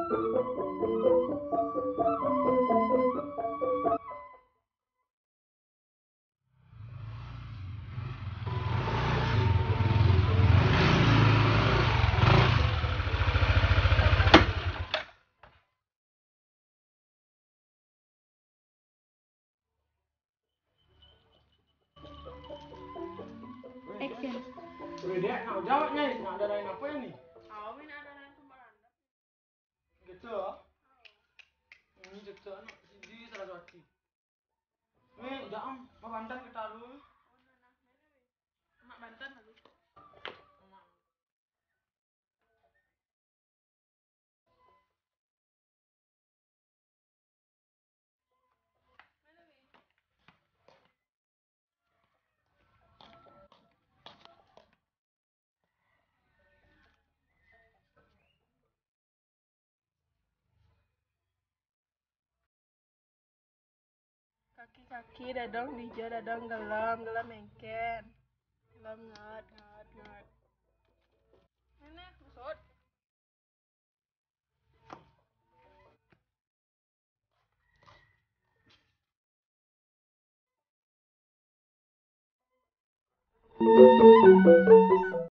Action. Udah dek, nak jawabnya, nak ada lain apa ya nih? Awin ada lain kembaran. Gitu. Ini cek anak di Saraswati. Jangan, mau Banten kita dulu. Mak Banten lagi. Kaki-kaki dadang dija dadang gelam gelam mengken gelam ngat ngat ngat ini maksud